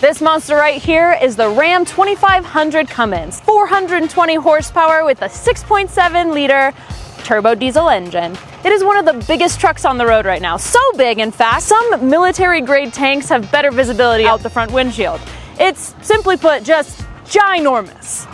This monster right here is the Ram 2500 Cummins, 420 horsepower with a 6.7 liter turbo diesel engine. It is one of the biggest trucks on the road right now. So big, in fact, some military grade tanks have better visibility out the front windshield. It's, simply put, just ginormous.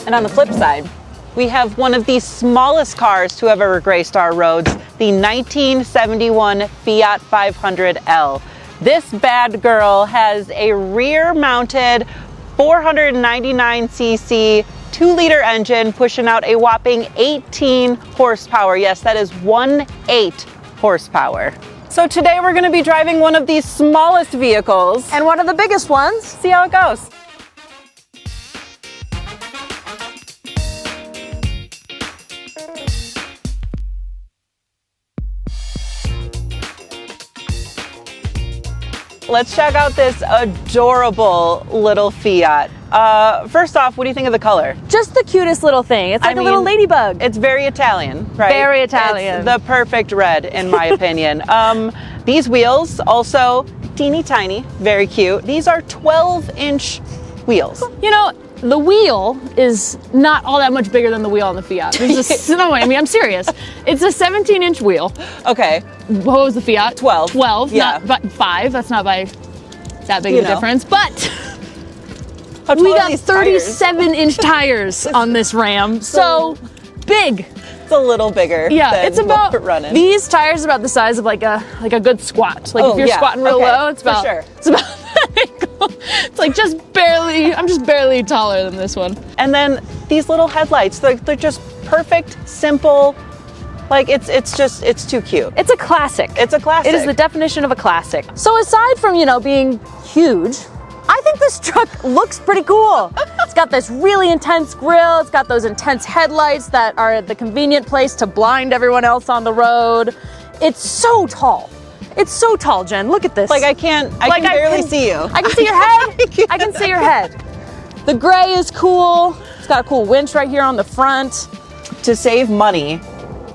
And on the flip side, we have one of the smallest cars to have ever graced our roads, the 1971 Fiat 500L. This bad girl has a rear-mounted 499cc 2-liter engine pushing out a whopping 18 horsepower. Yes, that is 18 horsepower. So today we're going to be driving one of the smallest vehicles. And one of the biggest ones. See how it goes. Let's check out this adorable little Fiat. First off, what do you think of the color? Just the cutest little thing. It's like a little ladybug. It's very Italian, right? Very Italian. It's the perfect red, in my opinion. These wheels, also teeny tiny, very cute. These are 12-inch wheels. You know, the wheel is not all that much bigger than the wheel on the Fiat. No, I mean, I'm serious. It's a 17-inch wheel. Okay. What was the Fiat? 12. 12, yeah. Not 5. That's not by that big of a difference. But we got 37-inch tires on this Ram. So big. It's a little bigger. Yeah, than it's about what we're running. These tires are about the size of like a good squat. Like if you're squatting real low, it's about it's about it's like I'm just barely taller than this one. And then these little headlights, they're just perfect, simple. Like it's too cute. It's a classic. It's a classic. It is the definition of a classic. So aside from, being huge, I think this truck looks pretty cool. It's got this really intense grille. It's got those intense headlights that are the convenient place to blind everyone else on the road. It's so tall. It's so tall, Jen. Look at this. I can barely see you. I can see your head. I can see your head. The gray is cool. It's got a cool winch right here on the front. To save money,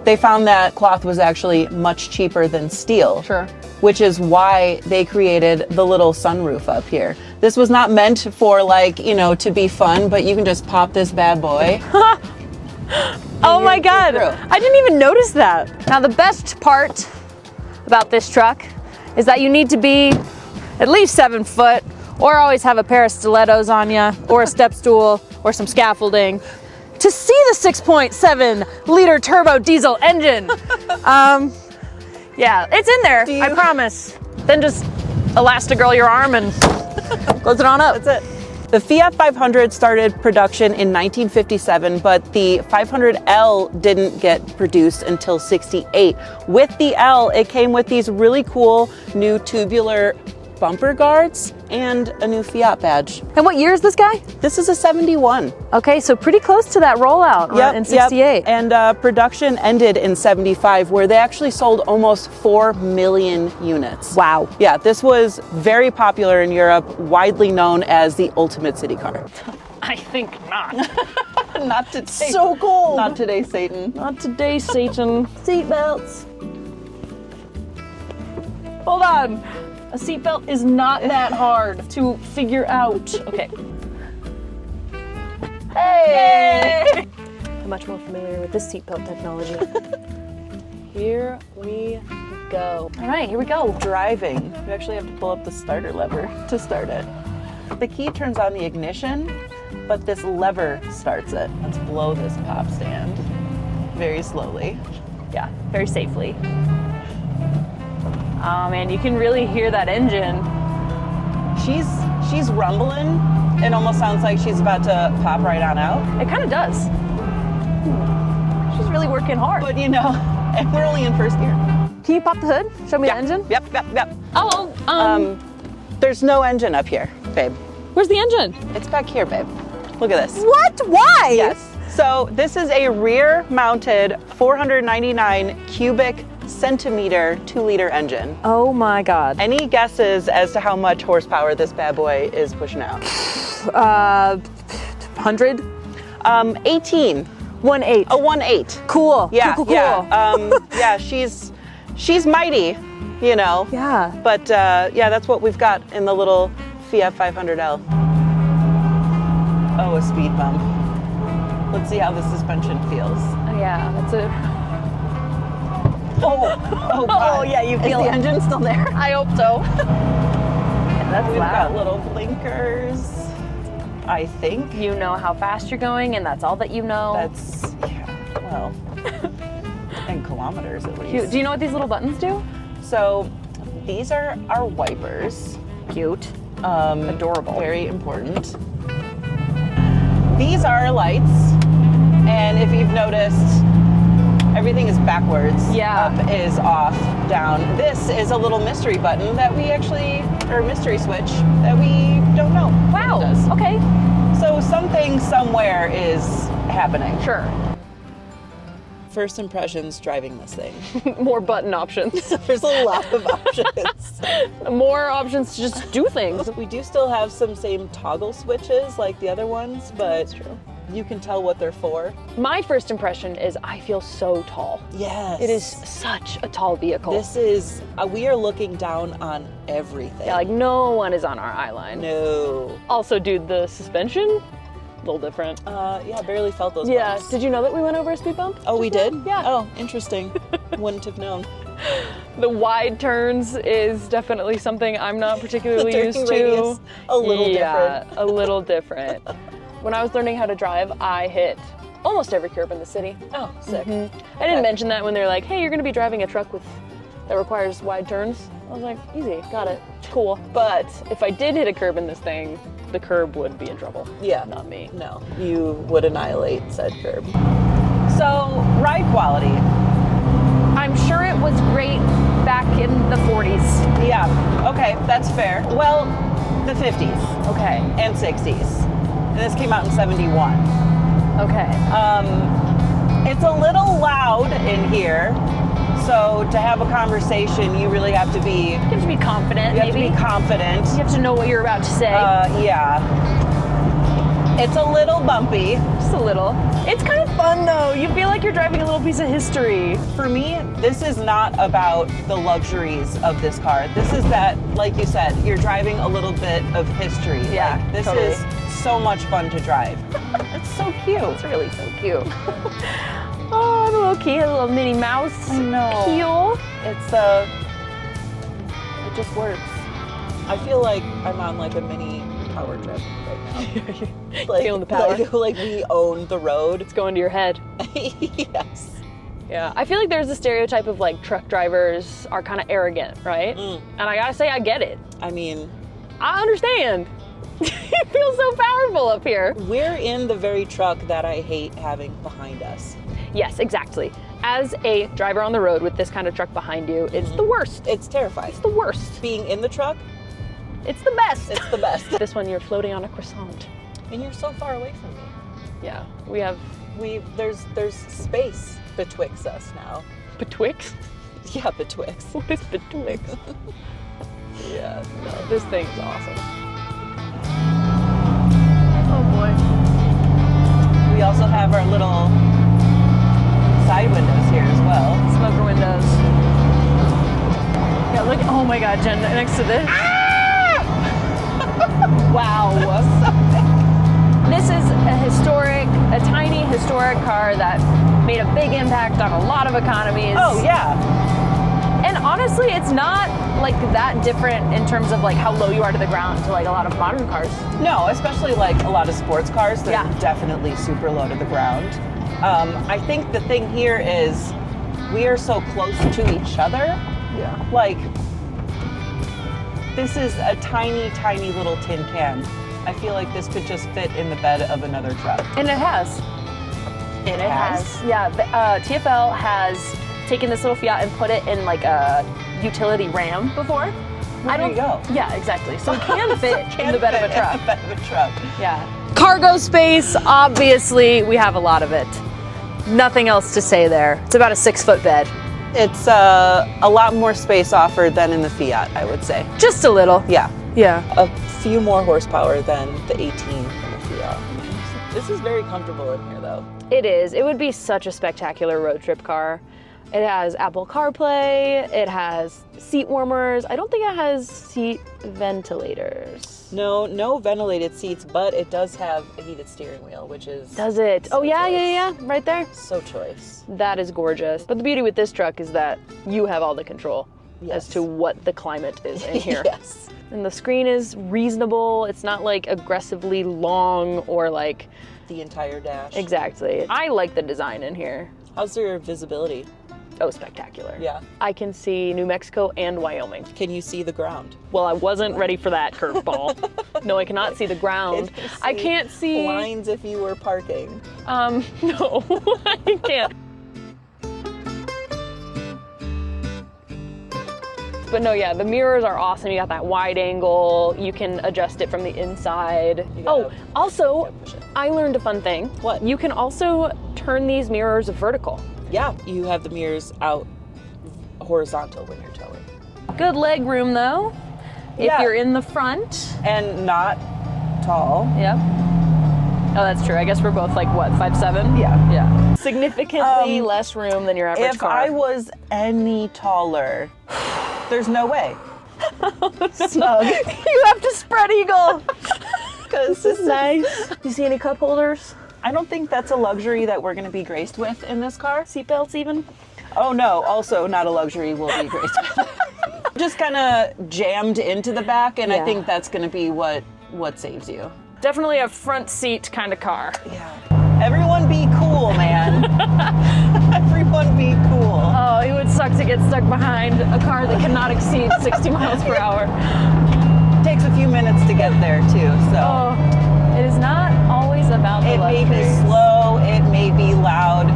they found that cloth was actually much cheaper than steel. Sure. Which is why they created the little sunroof up here. This was not meant for to be fun, but you can just pop this bad boy. Oh my God. I didn't even notice that. Now the best part about this truck is that you need to be at least 7 foot or always have a pair of stilettos on you or a step stool or some scaffolding to see the 6.7 liter turbo diesel engine. Yeah, it's in there, I promise. Then just elastigirl your arm and close it on up. That's it. The Fiat 500 started production in 1957, but the 500L didn't get produced until '68. With the L, it came with these really cool new tubular bumper guards and a new Fiat badge. And what year is this guy? This is a 71. Okay, so pretty close to that rollout in 68. Yep. And production ended in 75, where they actually sold almost 4 million units. Wow. Yeah, this was very popular in Europe, widely known as the ultimate city car. I think not. Not today. So cold. Not today, Satan. Not today, Satan. Seatbelts. Hold on. A seatbelt is not that hard to figure out. Okay. Hey! I'm much more familiar with this seatbelt technology. Here we go. All right, here we go. Driving. You actually have to pull up the starter lever to start it. The key turns on the ignition, but this lever starts it. Let's blow this pop stand very slowly. Yeah, very safely. Oh man, you can really hear that engine. She's rumbling. It almost sounds like she's about to pop right on out. It kind of does. She's really working hard. But and we're only in first gear. Can you pop the hood? Show me the engine? Yep. Oh, there's no engine up here, babe. Where's the engine? It's back here, babe. Look at this. What? Why? Yes. So this is a rear-mounted 499 cubic centimeter 2-liter engine. Oh my God. Any guesses as to how much horsepower this bad boy is pushing out? 100? 18. 1.8. A 1.8. Cool. Yeah, cool. yeah. Yeah, she's she's mighty, you know. Yeah. But yeah, that's what we've got in the little Fiat 500L. Oh, a speed bump. Let's see how the suspension feels. Oh, yeah, that's it. Oh, God. Oh, yeah, you feel Is the it. engine still there? I hope so. Yeah, that's We've loud. got little blinkers, I think. You know how fast you're going, and that's all that you know. That's, yeah, well, in kilometers at least. Cute. Do you know what these little buttons do? So these are our wipers. Cute. Adorable. Very important. These are our lights, and if you've noticed, everything is backwards. Yeah. Up is off, down. This is a little mystery button that we actually, or mystery switch, that we don't know. Wow. What it does. Okay. So something somewhere is happening. Sure. First impressions driving this thing. More button options. There's a lot of options. More options to just do things. We do still have some same toggle switches like the other ones, but That's true. you can tell what they're for. My first impression is I feel so tall. Yes. It is such a tall vehicle. This is, we are looking down on everything. Yeah, like no one is on our eye line. No. Also, dude, the suspension, a little different. Yeah, barely felt those Yeah. bumps. Did you know that we went over a speed bump? Oh, we did? Yeah. Oh, interesting. Wouldn't have known. The wide turns is definitely something I'm not particularly The used turning to. radius, a little Yeah, a little different. When I was learning how to drive, I hit almost every curb in the city. Oh, sick. I didn't mention that when they're like, hey, you're gonna be driving a truck that requires wide turns. I was like, easy, got it, cool. But if I did hit a curb in this thing, the curb would be in trouble. Yeah. Not me. No, you would annihilate said curb. So, ride quality. I'm sure it was great back in the 40s. Yeah, okay, that's fair. Well, the 50s Okay, and 60s. And this came out in 71. okay. It's a little loud in here, so to have a conversation, you really have to be, You have to be confident, you have maybe. to be confident. You have to know what you're about to say. Yeah. It's a little bumpy. Just a little. It's kind of fun though. You feel like you're driving a little piece of history. For me, this is not about the luxuries of this car. This is that, like you said, you're driving a little bit of history. Yeah, Like, this totally. is so much fun to drive. It's so cute. It's really so cute. Oh, the little key, a little Minnie Mouse. I know. Keel. It just works. I feel like I'm on like a mini power trip right now. Like, Feeling the power. Like we own the road. It's going to your head. Yes. Yeah. I feel like there's a stereotype of like truck drivers are kind of arrogant, right? And I gotta say, I get it. I mean, I understand. You feel so powerful up here. we're in the very truck that I hate having behind us. Yes, exactly. As a driver on the road with this kind of truck behind you, it's the worst. It's terrifying. It's the worst. Being in the truck, It's the best. it's the best. This one, you're floating on a croissant. And you're so far away from me. Yeah, we have There's space betwixt us now. betwixt. Yeah, betwixt. What is betwixt? Yeah. No, this thing's awesome. Oh boy. We also have our little side windows here as well. Smoker windows. Yeah, look. Oh my God, Jen, next to this. Wow. This is a tiny historic car that made a big impact on a lot of economies. Oh yeah. And honestly, it's not like that different in terms of like how low you are to the ground to like a lot of modern cars. No, especially like a lot of sports cars, they're Yeah. definitely super low to the ground. I think the thing here is we are so close to each other. Yeah. Like, this is a tiny, tiny little tin can. I feel like this could just fit in the bed of another truck. And it has. It has. Yeah, TFL has taken this little Fiat and put it in like a utility Ram before. There you go. Yeah, exactly. So it can fit in the bed of a In truck. the bed of a truck. Yeah. Cargo space, obviously, we have a lot of it. Nothing else to say there. It's about a 6-foot bed. It's a lot more space offered than in the Fiat, I would say. Just a little. Yeah, Yeah. a few more horsepower than the 18 in the Fiat. This is very comfortable in here, though. It is. It would be such a spectacular road trip car. It has Apple CarPlay, it has seat warmers. I don't think it has seat ventilators. No ventilated seats, but it does have a heated steering wheel, which is... Does it? So yeah, right there. So choice. That is gorgeous. But the beauty with this truck is that you have all the control as to what the climate is in here. Yes. And the screen is reasonable. It's not like aggressively long or like... The entire dash. Exactly. I like the design in here. How's your visibility? Oh, spectacular. Yeah. I can see New Mexico and Wyoming. Can you see the ground? Well, I wasn't ready for that curveball. No, I cannot see the ground. I can't see lines if you were parking. No, I can't. But no, yeah, the mirrors are awesome. You got that wide angle. You can adjust it from the inside. Oh, also, I learned a fun thing. What? You can also turn these mirrors vertical. Yeah, you have the mirrors out horizontal when you're towing. Good leg room though, if you're in the front. And not tall. Yep. Oh, that's true. I guess we're both like, what, 5'7"? Yeah. Significantly less room than your average car. If I was any taller, there's no way. Snug. You have to spread eagle. This is nice. You see any cup holders? I don't think that's a luxury that we're going to be graced with in this car. Seatbelts even? Oh no, also not a luxury we'll be graced with. Just kind of jammed into the back, and I think that's going to be what saves you. Definitely a front seat kind of car. Yeah. Everyone be cool, man. Everyone be cool. Oh, it would suck to get stuck behind a car that cannot exceed 60 miles per hour. Takes a few minutes to get there too, so. Oh, it is not always about the luxuries. It may be slow, it may be loud,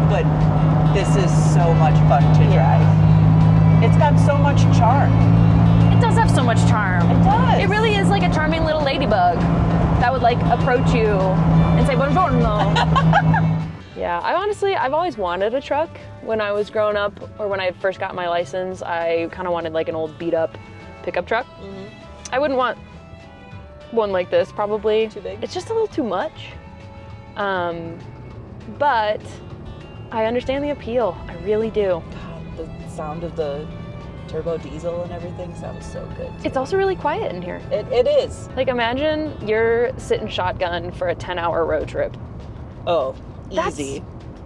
but this is so much fun to drive. It's got so much charm. It does have so much charm. It does. It really is like a charming little ladybug that would like approach you and say buongiorno. Yeah, I've always wanted a truck. When I was growing up, or when I first got my license, I kind of wanted like an old beat up pickup truck. Mm-hmm. I wouldn't want one like this, probably. Too big? It's just a little too much. But I understand the appeal. I really do. God, the sound of the turbo diesel and everything sounds so good. It's also really quiet in here. It is. Like imagine you're sitting shotgun for a 10-hour road trip. Oh, easy.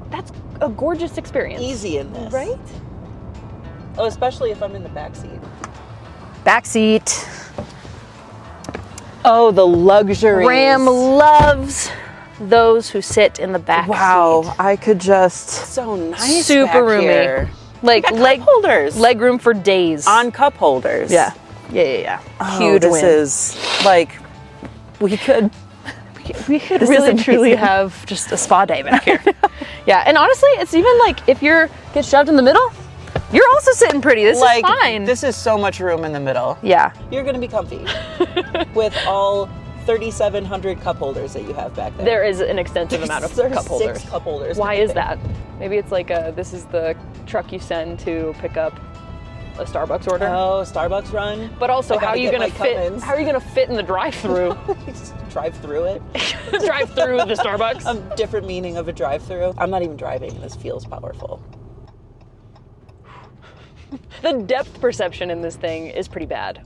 That's a gorgeous experience. Easy in this. Right? Oh, especially if I'm in the back seat. Back seat. Oh, the luxuries. Ram loves those who sit in the back seat. I could just... So nice. Super back roomy. Here. Like leg holders. Leg room for days. On cup holders. Yeah. Oh, Huge this win. is like we could really truly have just a spa day back here. Yeah, and honestly, it's even like if you're get shoved in the middle, you're also sitting pretty. This is fine. This is so much room in the middle. Yeah. You're gonna be comfy with all 3,700 cup holders that you have back there. There is an extensive amount of cup holders. 6 cup holders. Why is that? Maybe it's like this is the truck you send to pick up a Starbucks order. Oh, Starbucks run. But also, how are you gonna fit? Cummins. How are you gonna fit in the drive-through? Just drive through it. Drive through the Starbucks. A different meaning of a drive-through. I'm not even driving. This feels powerful. The depth perception in this thing is pretty bad.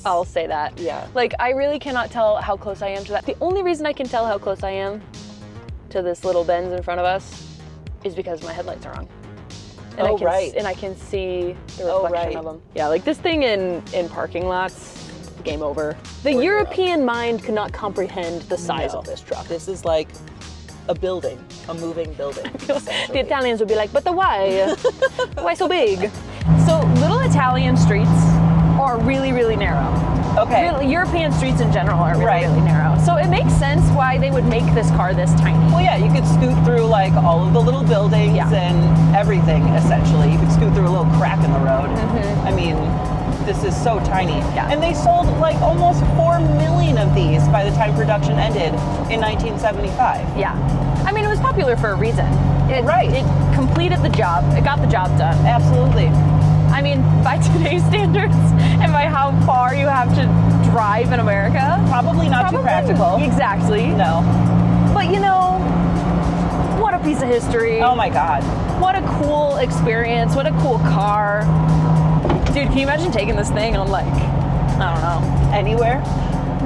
I'll say that. Yeah. Like, I really cannot tell how close I am to that. The only reason I can tell how close I am to this little Benz in front of us is because my headlights are on. And and I can see the reflection of them. Yeah, like this thing in parking lots, game over. The European mind cannot comprehend the size of this truck. This is like a building, a moving building. The Italians would be like, but the why? Why so big? So little Italian streets are really, really narrow. Okay. Really, European streets in general are really, really narrow. So it makes sense why they would make this car this tiny. Well, yeah, you could scoot through like all of the little buildings and everything, essentially. You could scoot through a little crack in the road. Mm-hmm. I mean, this is so tiny. Yeah. And they sold like almost 4 million of these by the time production ended in 1975. Yeah. I mean, it was popular for a reason. It completed the job. It got the job done. Absolutely. I mean, by today's standards and by how far you have to drive in America. Probably not too practical. Exactly. No. But you know, what a piece of history. Oh my God. What a cool experience. What a cool car. Dude, can you imagine taking this thing on like, I don't know. Anywhere?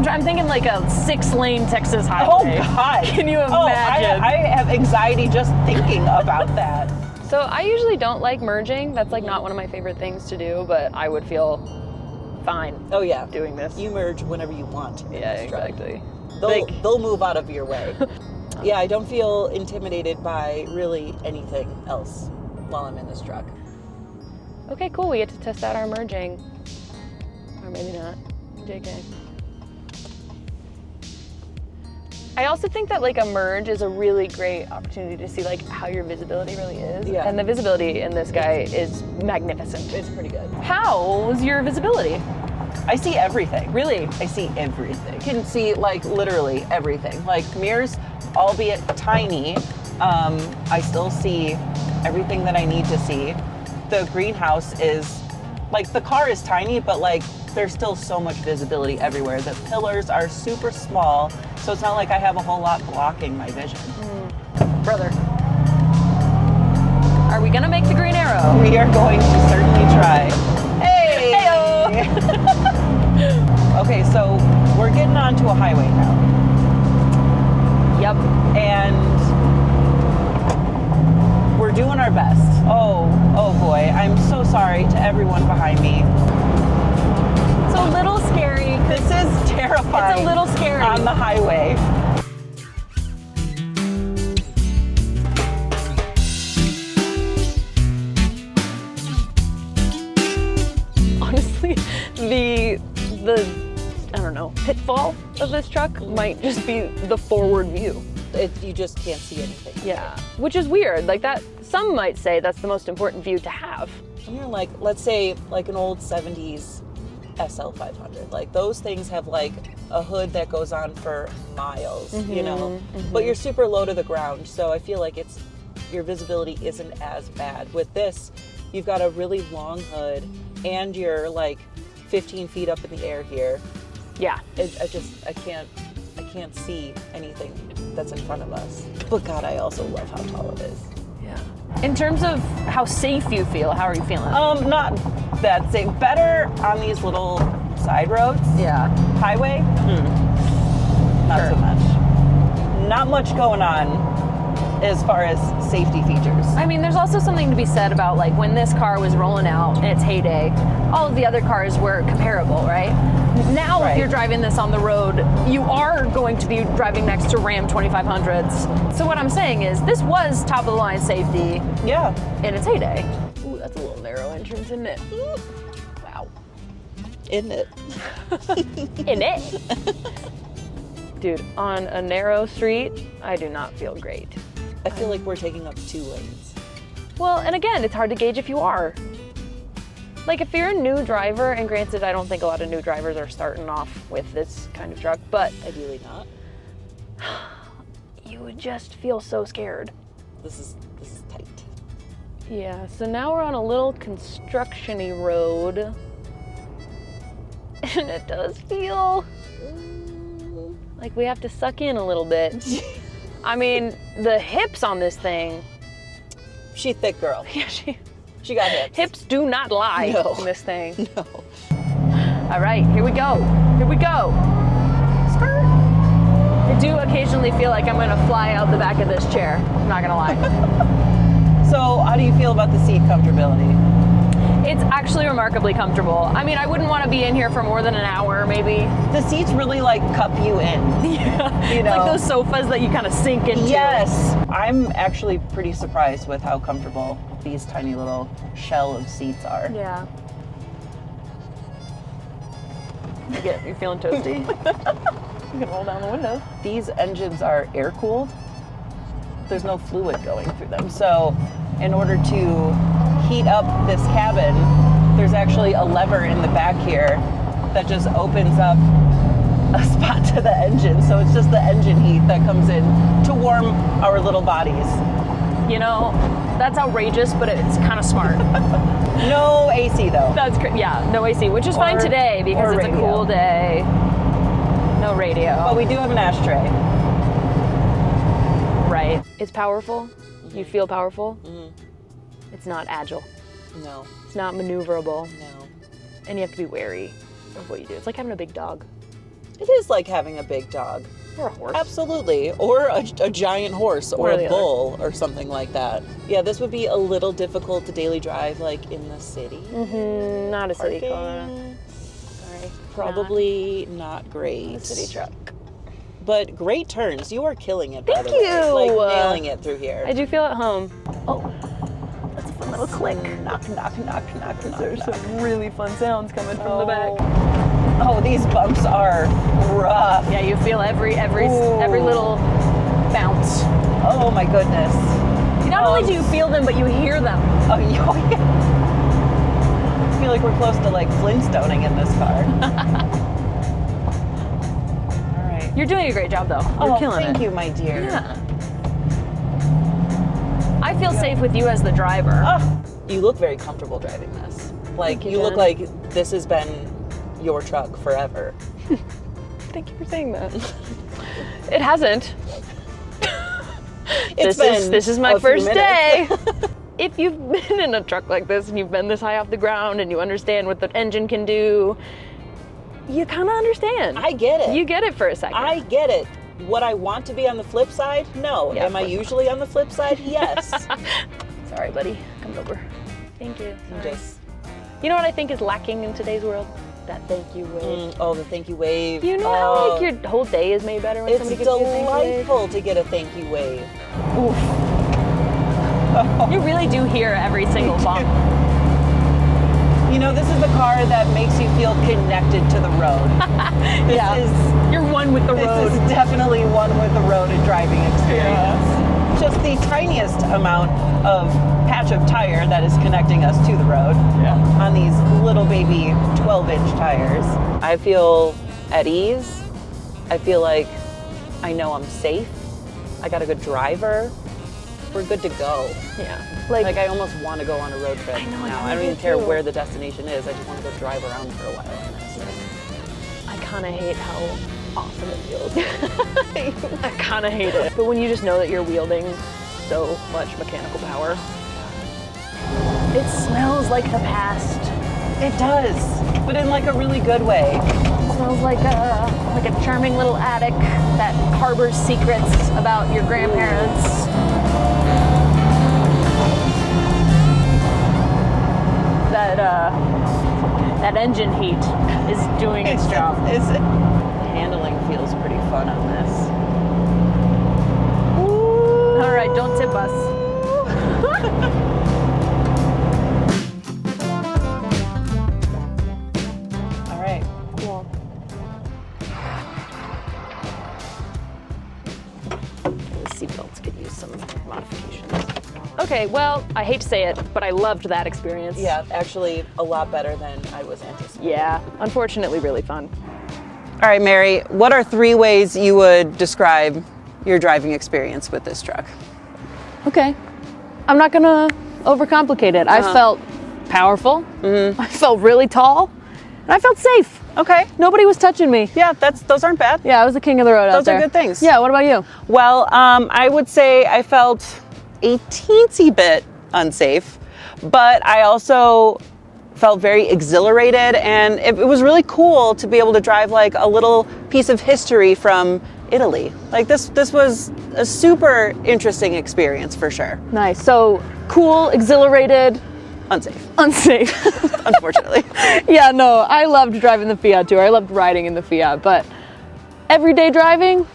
I'm thinking like a 6-lane Texas highway. Oh, God. Can you imagine? I have anxiety just thinking about that. So I usually don't like merging. That's like not one of my favorite things to do, but I would feel fine doing this. You merge whenever you want. Yeah, exactly. They'll move out of your way. Yeah, I don't feel intimidated by really anything else while I'm in this truck. Okay, cool. We get to test out our merging. Or maybe not. JK. I also think that like a merge is a really great opportunity to see like how your visibility really is. Yeah. And the visibility in this guy is magnificent. It's pretty good. How's your visibility? I see everything. Really? I see everything. I can see like literally everything. Like mirrors, albeit tiny, I still see everything that I need to see. The greenhouse is, like the car is tiny, but like there's still so much visibility everywhere. The pillars are super small, so it's not like I have a whole lot blocking my vision. Brother. Are we gonna make the green arrow? We are going to certainly try. Hey! Heyo! Okay, so we're getting onto a highway now. Yep. And we're doing our best. Oh boy, I'm so sorry to everyone behind me. It's a little scary. This is terrifying. It's a little scary. On the highway. Honestly, the I don't know, pitfall of this truck might just be the forward view. You just can't see anything. Yeah, which is weird. Like that, some might say that's the most important view to have. And you're like, let's say like an old 70s SL 500. Like those things have like a hood that goes on for miles, you know, but you're super low to the ground. So I feel like your visibility isn't as bad. With this, you've got a really long hood and you're like 15 feet up in the air here. Yeah. I can't see anything that's in front of us. But God, I also love how tall it is. Yeah. In terms of how safe you feel, how are you feeling? Not that safe. Better on these little side roads. Yeah. Highway, not so much. Not much going on as far as safety features. I mean, there's also something to be said about like when this car was rolling out in its heyday, all of the other cars were comparable, right? Now, if you're driving this on the road, you are going to be driving next to Ram 2500s. So what I'm saying is, this was top of the line safety. Yeah. In its heyday. Ooh, that's a little narrow entrance, isn't it? Wow. Isn't it? In it. Dude, on a narrow street, I do not feel great. I feel like we're taking up 2 lanes. Well, and again, it's hard to gauge if you are. Like if you're a new driver, and granted, I don't think a lot of new drivers are starting off with this kind of truck, but ideally not. You would just feel so scared. This is tight. Yeah, so now we're on a little construction-y road. And it does feel like we have to suck in a little bit. I mean, the hips on this thing. She's a thick girl. Yeah, she got hips. Hips do not lie in this thing. No. All right, here we go. Here we go. Skirt. I do occasionally feel like I'm gonna fly out the back of this chair. I'm not gonna lie. So, how do you feel about the seat comfortability? It's actually remarkably comfortable. I mean, I wouldn't want to be in here for more than an hour, maybe. The seats really like cup you in. Yeah. You know? Like those sofas that you kind of sink into. Yes. I'm actually pretty surprised with how comfortable these tiny little shell of seats are. Yeah. You feeling toasty? You can roll down the window. These engines are air cooled. There's no fluid going through them. So in order to heat up this cabin, there's actually a lever in the back here that just opens up a spot to the engine. So it's just the engine heat that comes in to warm our little bodies. You know, that's outrageous, but it's kind of smart. No AC though. That's great. Yeah, no AC, which is fine today because it's a cool day. No radio. But we do have an ashtray. Right. It's powerful. You feel powerful. It's not agile. No. It's not maneuverable. No. And you have to be wary of what you do. It's like having a big dog. It is like having a big dog. Or a horse. Absolutely. Or a giant horse or a bull or something like that. Yeah, this would be a little difficult to daily drive, like in the city. Mm-hmm. Not a city car. Sorry. Probably not great. Not a city truck. But great turns. You are killing it, by Thank the way. you. Like nailing it through here. I do feel at home. Oh, that's a fun little click. Knock, knock, knock, knock, knock. There's knock. some really fun sounds coming from the back. Oh, these bumps are rough. Yeah, you feel every little bounce. Oh my goodness. Not only do you feel them, but you hear them. Oh, yeah. I feel like we're close to like Flintstoning in this car. All right. You're doing a great job, though. You're killing it. Thank you, my dear. Yeah. I feel safe with you as the driver. Oh, you look very comfortable driving this. Like, you look like this has been your truck forever. Thank you for saying that. It hasn't. This is my first day. If you've been in a truck like this and you've been this high off the ground and you understand what the engine can do, you kind of understand. I get it. You get it for a second. I get it. What I want to be on the flip side? No. Yeah, Am I usually on the flip side? Yes. Sorry, buddy. Coming over. Thank you. Just, you know what I think is lacking in today's world? That thank you wave. oh, the thank you wave. You know how like your whole day is made better when somebody gives you a thank you wave? It's delightful to get a thank you wave. Oof. You really do hear every single bump. You know, this is the car that makes you feel connected to the road. You're one with the road. This is definitely one with the road and driving experience. Just the tiniest amount of patch of tire that is connecting us to the road on these little baby 12-inch tires. I feel at ease. I feel like I know I'm safe. I got a good driver. We're good to go. Yeah. Like I almost want to go on a road trip now. I don't even care too. where the destination is. I just want to go drive around for a while. I kind of hate how awesome it feels. I kind of hate it. But when you just know that you're wielding so much mechanical power, it smells like the past. It does, but in like a really good way. It smells like a charming little attic that harbors secrets about your grandparents. That engine heat is doing its job. The handling feels pretty fun on this. All right, don't tip us. All right. Cool. The seatbelts could use some modifications. Okay, well, I hate to say it, but I loved that experience. Yeah, actually a lot better than I was anticipating. Yeah, unfortunately really fun. All right, Mary, what are 3 ways you would describe your driving experience with this truck? Okay. I'm not gonna overcomplicate it. I felt powerful. I felt really tall. And I felt safe. Okay. Nobody was touching me. Yeah, those aren't bad. Yeah, I was the king of the road out there. Those are good things. Yeah, what about you? Well, I would say I felt a teensy bit unsafe, but I also felt very exhilarated, and it was really cool to be able to drive like a little piece of history from Italy. Like this was a super interesting experience for sure. Nice. So cool, exhilarated, Unsafe, unfortunately. Yeah, no, I loved driving the Fiat too. I loved riding in the Fiat, but everyday driving.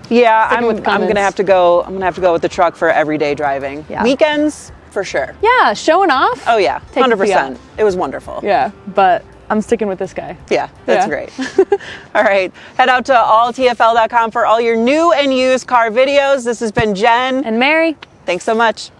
Yeah, I'm gonna have to go. I'm gonna have to go with the truck for everyday driving. Yeah. Weekends for sure. Yeah, showing off. Oh yeah, Take the Fiat. 100%. It was wonderful. Yeah, but I'm sticking with this guy. Yeah, that's great. All right, head out to alltfl.com for all your new and used car videos. This has been Jen And Mary. Thanks so much.